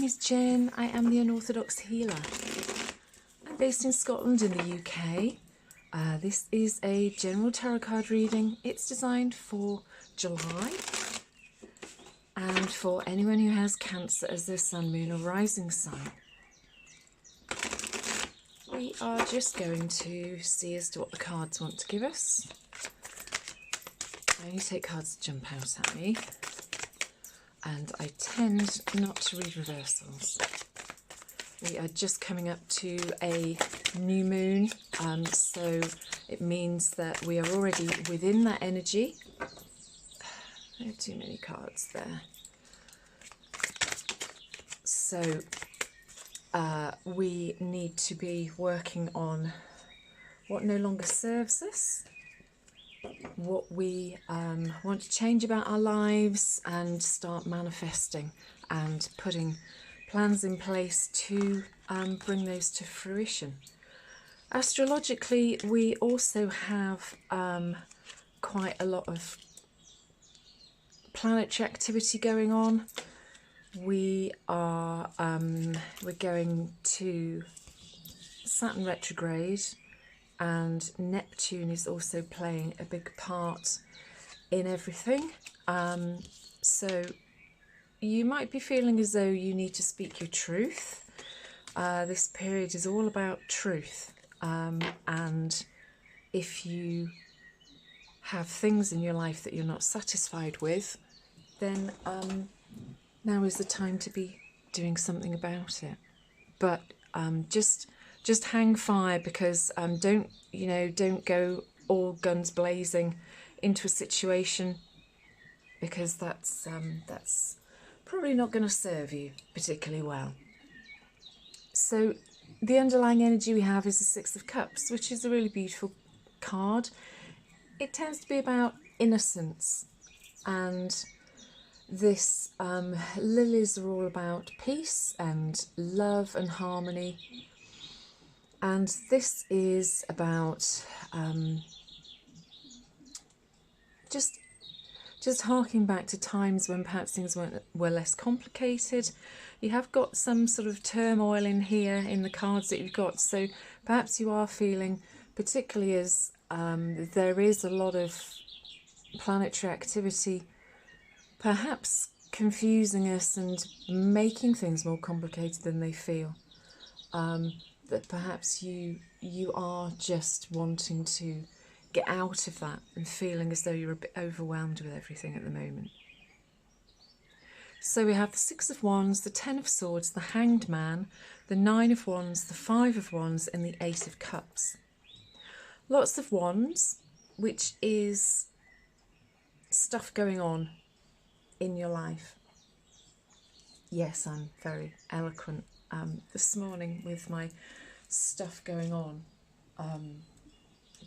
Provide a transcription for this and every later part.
is Jen. I am the Unorthodox Healer. I'm based in Scotland in the UK. This is a general tarot card reading. It's designed for July and for anyone who has Cancer as their sun, moon or rising sign. We are just going to see as to what the cards want to give us. I only take cards that jump out at me, and I tend not to read reversals. We are just coming up to a new moon, so it means that we are already within that energy. There are too many cards there. So we need to be working on what no longer serves us, what we want to change about our lives, and start manifesting and putting plans in place to bring those to fruition. Astrologically, we also have quite a lot of planetary activity going on. We're going to Saturn retrograde, and Neptune is also playing a big part in everything. So you might be feeling as though you need to speak your truth. This period is all about truth, and if you have things in your life that you're not satisfied with, then now is the time to be doing something about it. But just hang fire, because don't go all guns blazing into a situation, because that's probably not going to serve you particularly well. So the underlying energy we have is the Six of Cups, which is a really beautiful card. It tends to be about innocence, and this lilies are all about peace and love and harmony, and this is about just harking back to times when perhaps things were less complicated. You have got some sort of turmoil in here in the cards that you've got, so perhaps you are feeling, particularly as there is a lot of planetary activity, perhaps confusing us and making things more complicated than they feel. That perhaps you are just wanting to get out of that and feeling as though you're a bit overwhelmed with everything at the moment. So we have the Six of Wands, the Ten of Swords, the Hanged Man, the Nine of Wands, the Five of Wands and the Eight of Cups. Lots of wands, which is stuff going on in your life. Yes, I'm very eloquent this morning with my stuff going on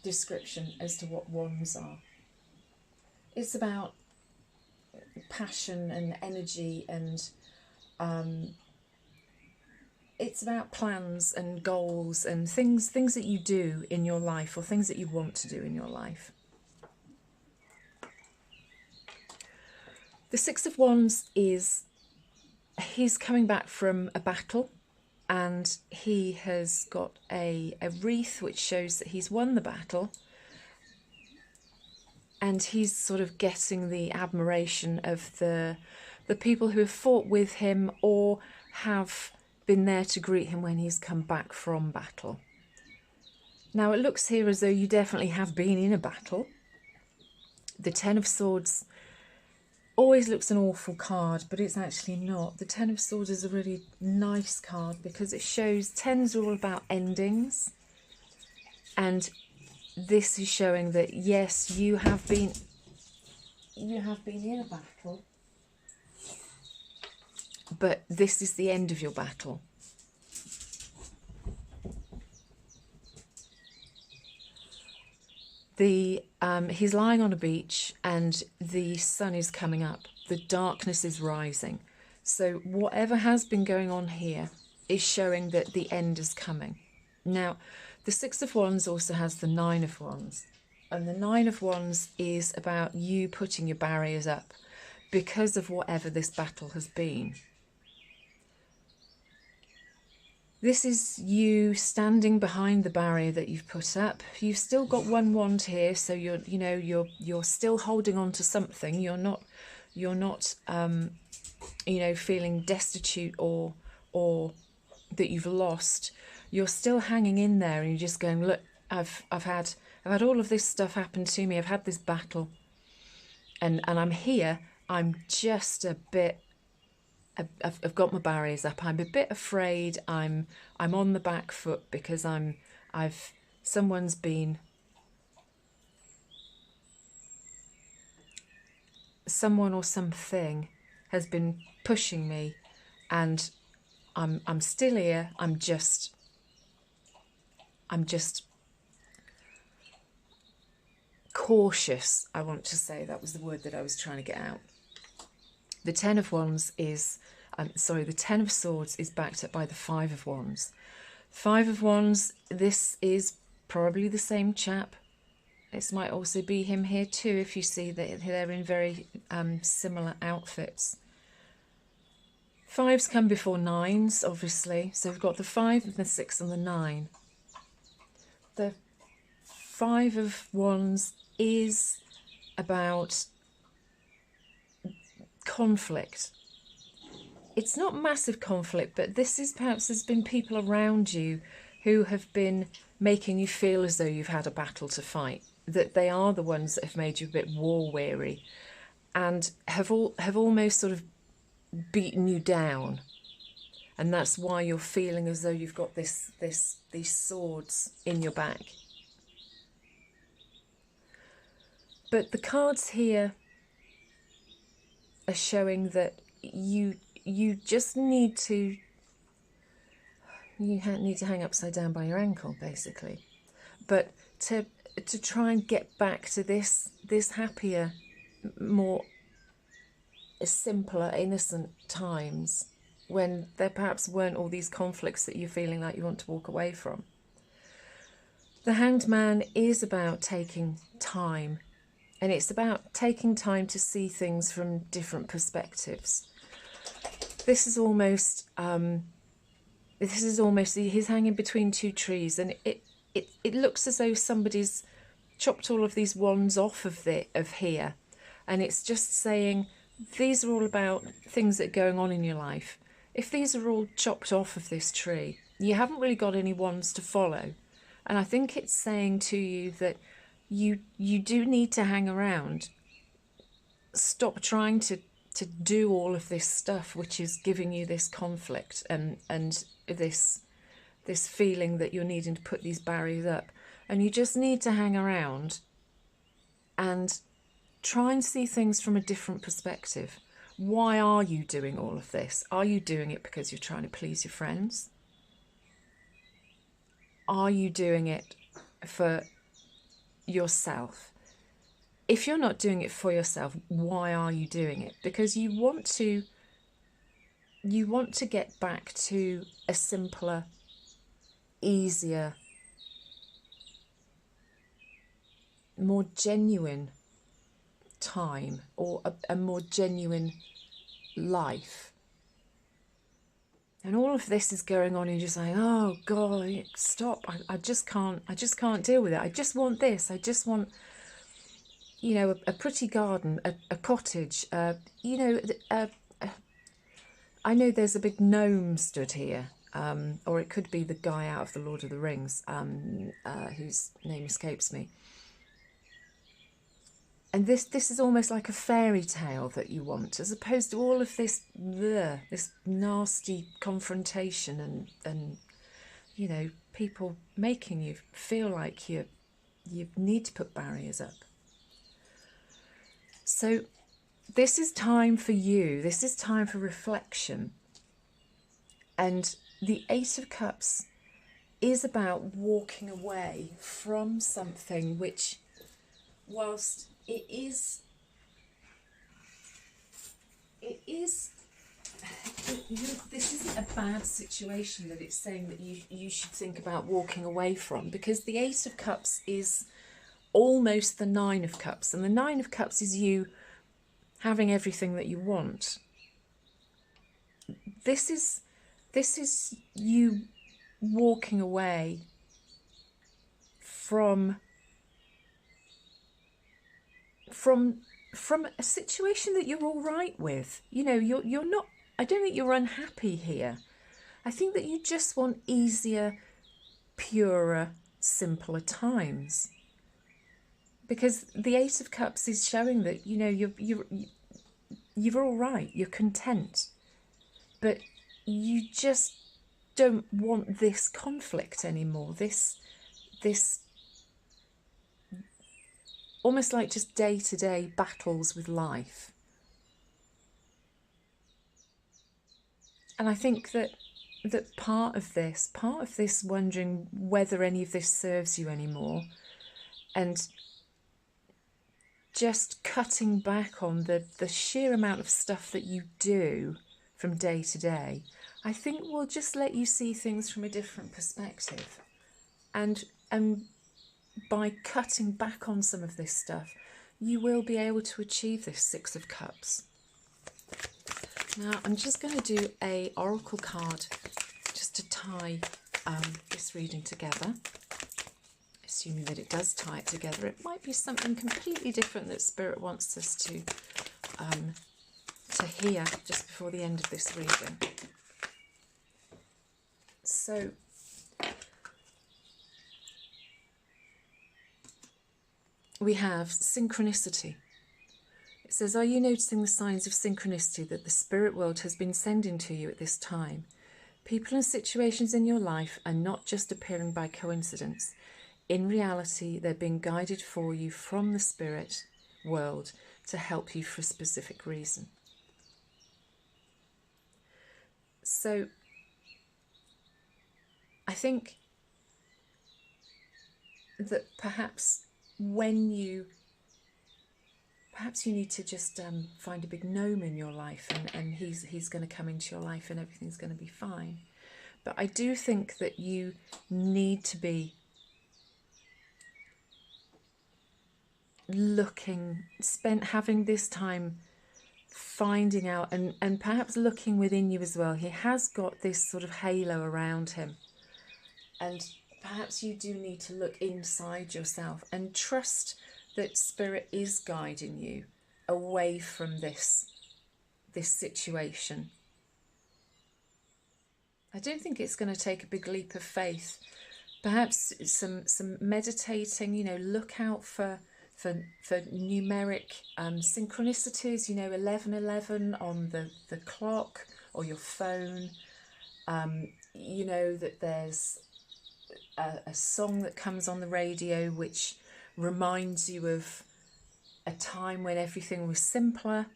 description as to what wands are. It's about passion and energy, and it's about plans and goals and things that you do in your life, or things that you want to do in your life. The Six of Wands he's coming back from a battle, and he has got a wreath which shows that he's won the battle, and he's sort of getting the admiration of the people who have fought with him or have been there to greet him when he's come back from battle. Now it looks here as though you definitely have been in a battle. The Ten of Swords always looks an awful card, but it's actually not. The Ten of Swords is a really nice card because it shows tens are all about endings, and this is showing that yes, you have been in a battle, but this is the end of your battle. He's lying on a beach and the sun is coming up. The darkness is rising. So whatever has been going on here is showing that the end is coming. Now, the Six of Wands also has the Nine of Wands. And the Nine of Wands is about you putting your barriers up because of whatever this battle has been. This is you standing behind the barrier that you've put up. You've still got one wand here, so you're still holding on to something. You're not feeling destitute or that you've lost. You're still hanging in there, and you're just going, look, I've had all of this stuff happen to me. I've had this battle, and I'm here. I'm just a bit. I've got my barriers up. I'm a bit afraid. I'm on the back foot because someone or something has been pushing me, and I'm still here. I'm just cautious. I want to say that was the word that I was trying to get out. The Ten of Wands is, the Ten of Swords is backed up by the Five of Wands. Five of Wands, this is probably the same chap. This might also be him here too, if you see that they're in very similar outfits. Fives come before nines, obviously. So we've got the 5 and the 6 and the 9. The Five of Wands is about conflict. It's not massive conflict, but this is perhaps there's been people around you who have been making you feel as though you've had a battle to fight, that they are the ones that have made you a bit war weary and have almost sort of beaten you down, and that's why you're feeling as though you've got these swords in your back. But the cards here are showing that you just need to hang upside down by your ankle, basically, but to try and get back to this happier, more simpler, innocent times when there perhaps weren't all these conflicts that you're feeling like you want to walk away from. The Hanged Man is about taking time, and it's about taking time to see things from different perspectives. This is almost he's hanging between two trees, and it looks as though somebody's chopped all of these wands off of here, and it's just saying these are all about things that are going on in your life. If these are all chopped off of this tree, you haven't really got any wands to follow, and I think it's saying to you that you do need to hang around. Stop trying to do all of this stuff which is giving you this conflict and this feeling that you're needing to put these barriers up, and you just need to hang around and try and see things from a different perspective. Why are you doing all of this? Are you doing it because you're trying to please your friends? Are you doing it for yourself? If you're not doing it for yourself, why are you doing it? Because you want to get back to a simpler, easier, more genuine time, or a more genuine life. And all of this is going on, and you're just like, oh God, stop! I just can't deal with it. I just want this. I just want, a pretty garden, a cottage. I know there's a big gnome stood here, or it could be the guy out of the Lord of the Rings, whose name escapes me. And this is almost like a fairy tale that you want, as opposed to all of this nasty confrontation and people making you feel like you need to put barriers up. So this is time for you. This is time for reflection. And the Eight of Cups is about walking away from something which, whilst this isn't a bad situation that it's saying that you should think about walking away from, because the Eight of Cups is almost the Nine of Cups, and the Nine of Cups is you having everything that you want. This is you walking away from a situation that you're all right with. You know, you're not, I don't think you're unhappy here. I think that you just want easier, purer, simpler times. Because the Eight of Cups is showing that, you know, you're all right, you're content, but you just don't want this conflict anymore. This almost like just day-to-day battles with life. And I think that part of this wondering whether any of this serves you anymore, and just cutting back on the sheer amount of stuff that you do from day to day, I think will just let you see things from a different perspective. And by cutting back on some of this stuff, you will be able to achieve this Six of Cups. Now, I'm just going to do a oracle card just to tie this reading together. Assuming that it does tie it together, it might be something completely different that Spirit wants us to hear just before the end of this reading. So, we have synchronicity. It says, are you noticing the signs of synchronicity that the spirit world has been sending to you at this time? People and situations in your life are not just appearing by coincidence. In reality, they're being guided for you from the spirit world to help you for a specific reason. So, I think that perhaps you need to just find a big gnome in your life, and he's going to come into your life and everything's going to be fine. But I do think that you need to be having this time finding out and perhaps looking within you as well. He has got this sort of halo around him, and perhaps you do need to look inside yourself and trust that Spirit is guiding you away from this situation. I don't think it's going to take a big leap of faith. Perhaps some meditating, you know, look out for numeric synchronicities, you know, 1111 on the clock or your phone. You know that there's a song that comes on the radio which reminds you of a time when everything was simpler.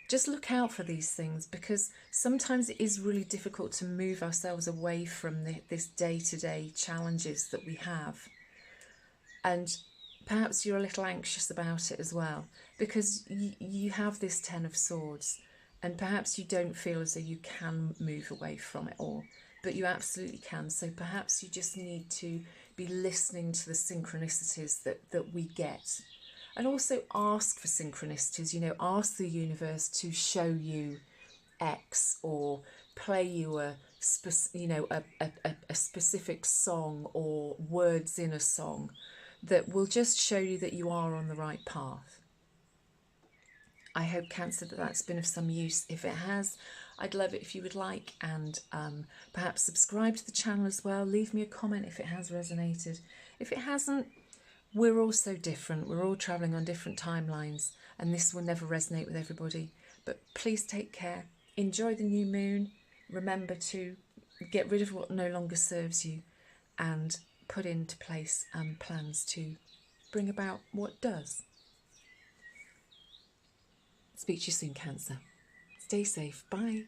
Just look out for these things, because sometimes it is really difficult to move ourselves away from this day-to-day challenges that we have. And perhaps you're a little anxious about it as well, because you have this Ten of Swords, and perhaps you don't feel as though you can move away from it all, but you absolutely can. So perhaps you just need to be listening to the synchronicities that we get. And also ask for synchronicities, you know, ask the universe to show you X, or play you a specific song or words in a song that will just show you that you are on the right path. I hope, Cancer, that's been of some use. If it has, I'd love it if you would like and perhaps subscribe to the channel as well. Leave me a comment if it has resonated. If it hasn't, we're all so different. We're all travelling on different timelines, and this will never resonate with everybody. But please take care. Enjoy the new moon. Remember to get rid of what no longer serves you and put into place plans to bring about what does. Speak to you soon, Cancer. Stay safe. Bye.